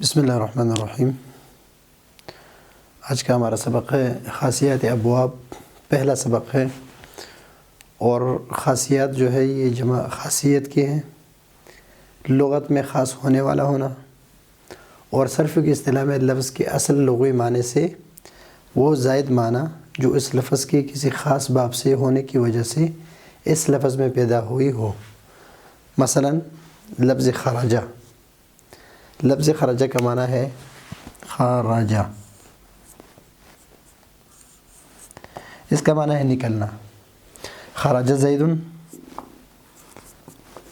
بسم اللہ الرحمن الرحیم۔ آج کا ہمارا سبق ہے خاصیات ابواب، پہلا سبق ہے، اور خاصیات جو ہے یہ جمع خاصیت کی ہیں، لغت میں خاص ہونے والا ہونا، اور صرف کی اصطلاح میں لفظ کے اصل لغوی معنی سے وہ زائد معنی جو اس لفظ کے کسی خاص باب سے ہونے کی وجہ سے اس لفظ میں پیدا ہوئی ہو۔ مثلا لفظ خرجہ، لفظ خرجہ کا معنی ہے خراجہ، اس کا معنی ہے نکلنا۔ خرج زید،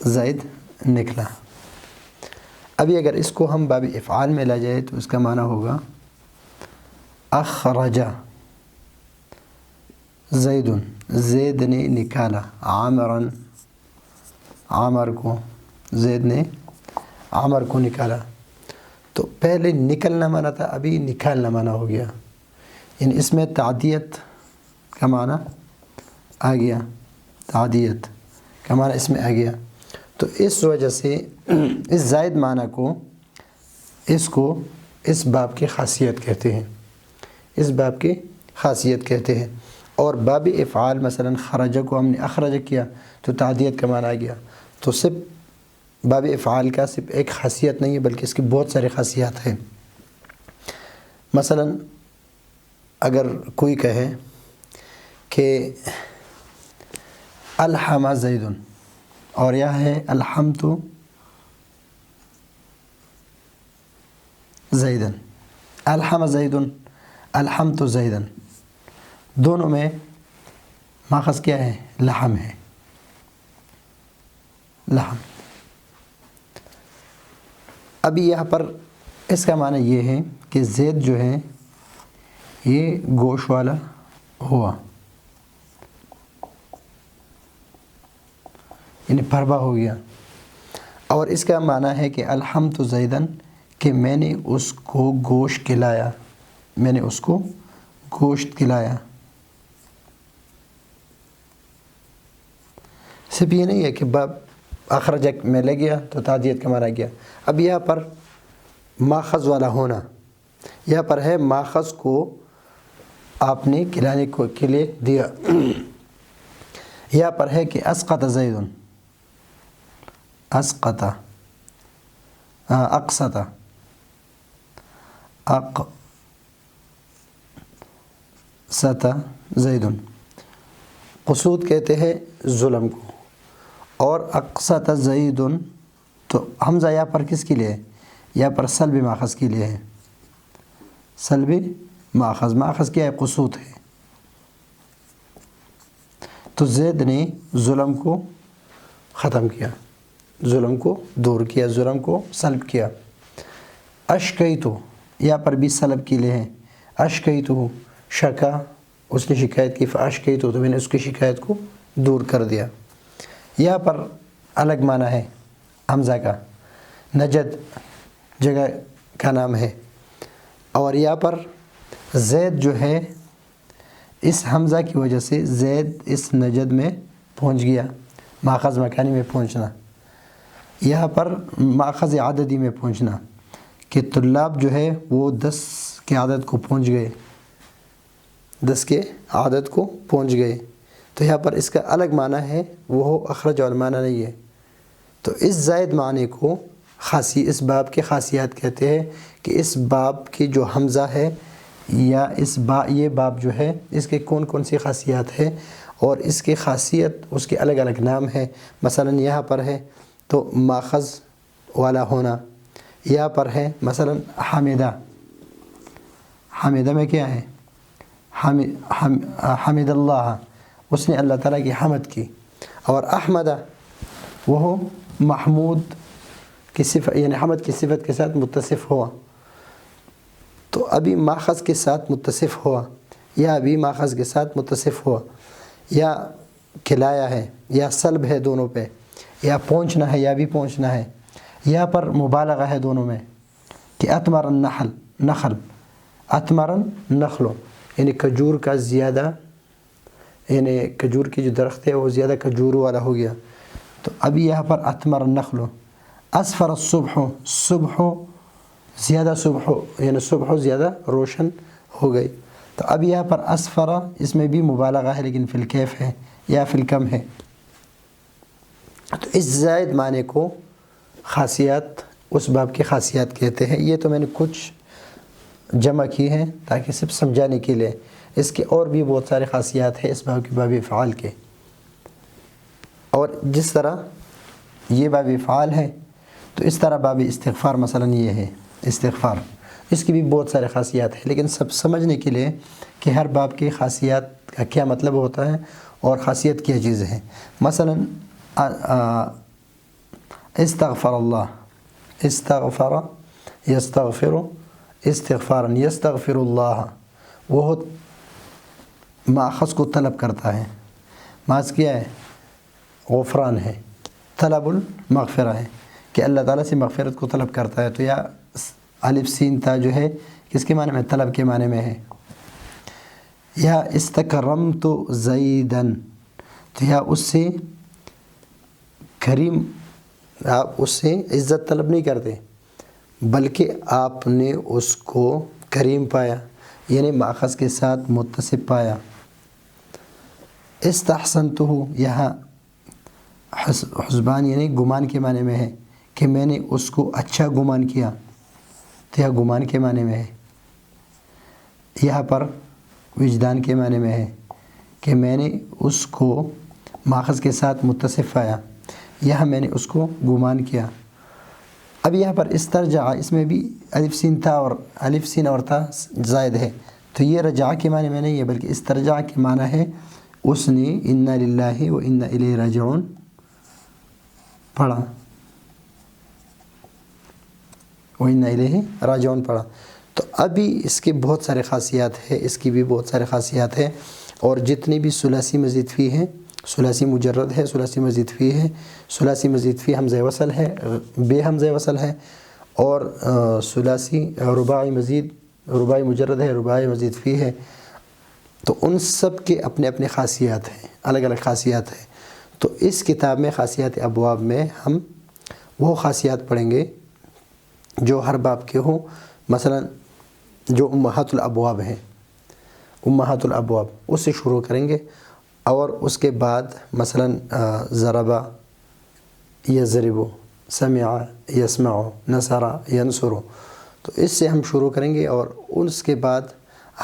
زید نکلا۔ ابھی اگر اس کو ہم باب افعال میں لا جائے تو اس کا معنی ہوگا اخرج زید، زید نے نکالا، عامرا، عامر کو، زید نے عامر کو نکالا۔ تو پہلے نکلنا معنی تھا، ابھی نکالنا معنی ہو گیا، یعنی اس میں تعدیت کا معنی آ گیا، تعدیت کا معنی اس میں آ گیا۔ تو اس وجہ سے اس زائد معنی کو اس باب کی خاصیت کہتے ہیں، اس باب کی خاصیت کہتے ہیں۔ اور باب افعال مثلا خرجہ کو ہم نے اخرج کیا تو تعدیت کا معنی آ گیا۔ تو صرف باب افعال کا صرف ایک خاصیت نہیں ہے بلکہ اس کی بہت ساری خاصیات ہیں۔ مثلا اگر کوئی کہے کہ الحم زید، اور یہ ہے الحمت زیدن، الحم زید، الحمت زیدن، دونوں میں ماخذ کیا ہے؟ لحم ہے، لحم۔ ابھی یہاں پر اس کا معنی یہ ہے کہ زید جو ہے یہ گوشت والا ہوا، یعنی بھربا ہو گیا۔ اور اس کا معنی ہے کہ الحمت زیدن، کہ میں نے اس کو گوشت کھلایا، میں نے اس کو گوشت کھلایا۔ صرف یہ نہیں ہے کہ باب اخرجہ میں لے گیا تو تعدیت کا معنی گیا۔ اب یہاں پر ماخذ والا ہونا، یہاں پر ہے ماخذ کو آپ نے کھلانے کے لیے دیا۔ یہاں پر ہے کہ اسقط زید، اسقط، اقسط، اقسط زید، قسوط کہتے ہیں ظلم کو، اور اقسط زید، تو حمزہ یہاں پر کس کے لیے ہے؟ یہاں پر سلب ماخذ کے لیے ہے، سلب ماخذ، ماخذ کیا ہے؟ قسوط ہے۔ تو زید نے ظلم کو ختم کیا، ظلم کو دور کیا، ظلم کو سلب کیا۔ اشکیتو، یہاں پر بھی سلب کے لیے ہے، اشکیتو، شکا، اس نے شکایت کی، فاشکیتو، تو میں نے اس کی شکایت کو دور کر دیا۔ یہاں پر الگ معنی ہے حمزہ کا، نجد جگہ کا نام ہے، اور یہاں پر زید جو ہے اس حمزہ کی وجہ سے زید اس نجد میں پہنچ گیا، ماخذ مکانی میں پہنچنا، یہاں پر ماخذ عددی میں پہنچنا، کہ طلاب جو ہے وہ 10 کے عدد کو پہنچ گئے، 10 کے عدد کو پہنچ گئے۔ تو یہاں پر اس کا الگ معنی ہے، وہ اخرج والا معنی نہیں ہے۔ تو اس زائد معنی کو اس باب کے خاصیات کہتے ہیں، کہ اس باب کی جو حمزہ ہے یا یہ باب جو ہے اس کے کون کون سی خاصیات ہے، اور اس کی خاصیت اس کے الگ الگ نام ہے۔ مثلا یہاں پر ہے تو ماخذ والا ہونا، یہاں پر ہے مثلا حمیدہ، حمیدہ میں کیا ہے؟ حمد اللہ، اس نے اللہ تعالیٰ کی حمد کی۔ اور احمدہ وہ محمود کی صفت، یعنی حمد کی صفت کے ساتھ متصف ہوا، تو ابھی ماخذ کے ساتھ متصف ہوا، یا ابھی ماخذ کے ساتھ متصف ہوا، یا کھلایا ہے یا سلب ہے دونوں پہ، یا پہنچنا ہے یا بھی پہنچنا ہے۔ یہاں پر مبالغہ ہے دونوں میں، کہ اتمر النخل، نخل، اتمر النخل، یعنی کھجور کا زیادہ، یعنی کھجور کی جو درخت ہے وہ زیادہ کھجور والا ہو گیا۔ تو ابھی یہاں پر اتمر النخل، اسفر الصبح، صبح زیادہ صبح یعنی صبح زیادہ روشن ہو گئی. تو اب یہاں پر اسفرا اس میں بھی مبالغہ ہے لیکن فی الکیف ہے یا فی الکم ہے. تو اس زائد معنی کو خاصیات اس باب کی خاصیات کہتے ہیں. یہ تو میں نے کچھ جمع کی ہیں تاکہ صرف سمجھانے کے لیے. اس کے اور بھی بہت سارے خاصیات ہیں اس باب کے باب افعال کے. اور جس طرح یہ باب افعال ہے تو اس طرح باب استغفار مثلا یہ ہے استغفار، اس کی بھی بہت سارے خاصیات ہیں. لیکن سب سمجھنے کے لیے کہ ہر باب کی خاصیات کا کیا مطلب ہوتا ہے اور خاصیت کیا چیز ہے. مثلا استغفر اللہ، استغفر یستغفر استغفارا، یستغفر اللہ وہ ماخذ کو طلب کرتا ہے. ماخذ کیا ہے؟ غفران ہے، طلب المغفرہ ہے کہ اللہ تعالیٰ سے مغفرت کو طلب کرتا ہے. تو یا الف سین تا جو ہے کس کے معنی میں؟ طلب کے معنی میں ہے. یا استکرمت زیدن، تو یا اس سے کریم، آپ اس سے عزت طلب نہیں کرتے بلکہ آپ نے اس کو کریم پایا یعنی ماخذ کے ساتھ متصف پایا. استحسنتہ، یہاں حسبان یعنی گمان کے معنی میں ہے کہ میں نے اس کو اچھا گمان کیا، تو یہ گمان کے معنی میں ہے. یہاں پر وجدان کے معنی میں ہے کہ میں نے اس کو ماخذ کے ساتھ متصف پایا، یہاں میں نے اس کو گمان کیا. اب یہاں پر استرجع، اس میں بھی الف سین تا اور الف سین اور تا زائد ہے. تو یہ رجع کے معنی میں نہیں ہے بلکہ استرجع کے معنی ہے اس نے انا للہ و انا الیہ راجعون پڑھا، و انا الیہ راجعون پڑھا. تو ابھی اس کے بہت سارے خاصیات ہیں، اس کی بھی بہت سارے خاصیات ہیں. اور جتنی بھی ثلاثی مزید فی ہیں، ثلاثی مجرد ہے، ثلاثی مزید فی ہے، ثلاثی مزید فی حمزہ وصل ہے، بے حمزہ وصل ہے، اور ثلاثی رباعی مزید، رباعی مجرد ہے، رباعی مزید فی ہے. تو ان سب کے اپنے اپنے خاصیات ہیں، الگ الگ خاصیات ہیں. تو اس کتاب میں خاصیات ابواب میں ہم وہ خاصیات پڑھیں گے جو ہر باب کے ہوں. مثلا جو امہات الابواب ہیں، امہات الابواب اس سے شروع کریں گے. اور اس کے بعد مثلا ضربہ یضرب، سمع یسمع، نصر ینصر، تو اس سے ہم شروع کریں گے. اور اس کے بعد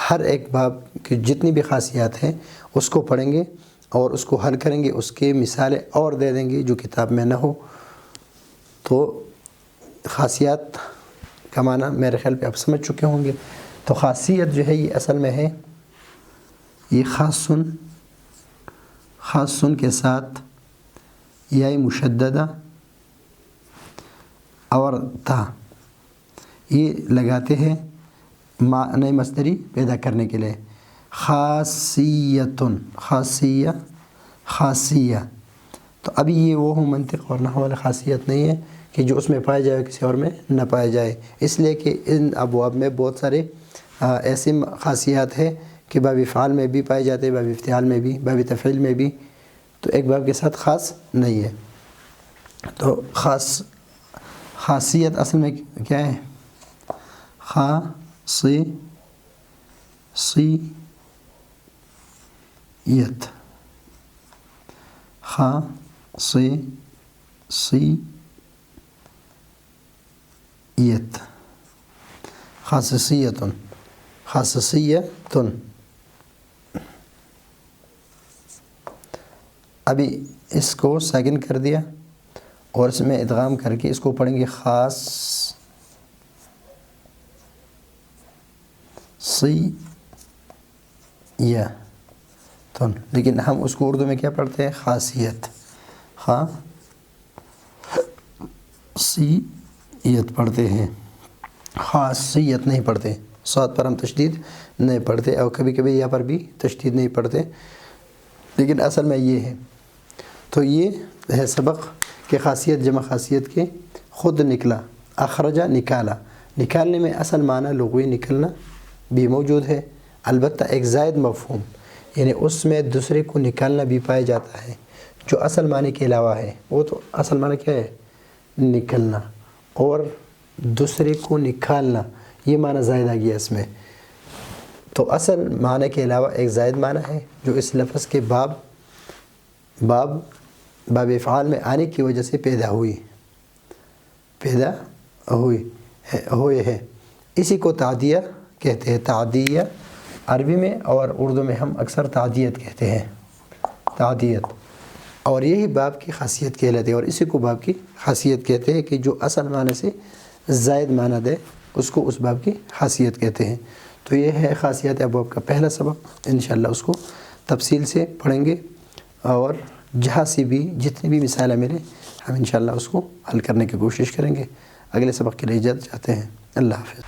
ہر ایک باب کی جتنی بھی خاصیات ہیں اس کو پڑھیں گے اور اس کو حل کریں گے، اس کے مثالیں اور دے دیں گے جو کتاب میں نہ ہو. تو خاصیات کا معنی میرے خیال پہ آپ سمجھ چکے ہوں گے. تو خاصیت جو ہے یہ اصل میں ہے یہ خاصن کے ساتھ یا مشددہ اور تا یہ لگاتے ہیں معنی مصدری پیدا کرنے کے لیے. خاصیتن، خاصیہ. تو ابھی یہ وہ منطق اور نحو والا خاصیت نہیں ہے کہ جو اس میں پایا جائے کسی اور میں نہ پایا جائے. اس لیے کہ ان ابواب میں بہت سارے ایسی خاصیات ہیں کہ باب افعال میں بھی پائے جاتے ہیں، باب افتعال میں بھی، باب تفعیل میں بھی. تو ایک باب کے ساتھ خاص نہیں ہے. تو خاصیت اصل میں کیا ہے؟ خاصیت، خاصیتن. ابھی اس کو ساکن کر دیا اور اس میں ادغام کر کے اس کو پڑھیں گے خاصیتن، لیکن ہم اس کو اردو میں کیا پڑھتے ہیں؟ خاصیت، خاصیت پڑھتے ہیں، خاصیت نہیں پڑھتے. صاد پر ہم تشدید نہیں پڑھتے اور کبھی کبھی یہاں پر بھی تشدید نہیں پڑھتے، لیکن اصل میں یہ ہے. تو یہ ہے سبق کہ خاصیت جمع خاصیت کے خود نکلا، اخرجہ نکالا. نکالنے میں اصل معنی لغوی نکلنا بھی موجود ہے، البتہ ایک زائد مفہوم یعنی اس میں دوسرے کو نکالنا بھی پایا جاتا ہے جو اصل معنی کے علاوہ ہے. وہ تو اصل معنی کیا ہے؟ نکلنا. اور دوسرے کو نکالنا، یہ معنی زائد آ گیا اس میں۔ تو اصل معنی کے علاوہ ایک زائد معنی ہے جو اس لفظ کے باب افعال میں آنے کی وجہ سے پیدا ہوئے ہے، اسی کو تعدیہ کہتے ہیں۔ تعدیہ عربی میں اور اردو میں ہم اکثر تعدیت کہتے ہیں، تعدیت، اور یہی باب کی خاصیت کہلاتی ہے، اور اسی کو باب کی خاصیت کہتے ہیں کہ جو اصل معنی سے زائد معنی دے اس کو اس باب کی خاصیت کہتے ہیں۔ تو یہ ہے خاصیت ابواب کا پہلا سبق، انشاءاللہ اس کو تفصیل سے پڑھیں گے، اور جہاں سے بھی جتنی بھی مثالیں ملیں ہم انشاءاللہ اس کو حل کرنے کی کوشش کریں گے۔ اگلے سبق کے لیے اجازت چاہتے ہیں۔ اللہ حافظ۔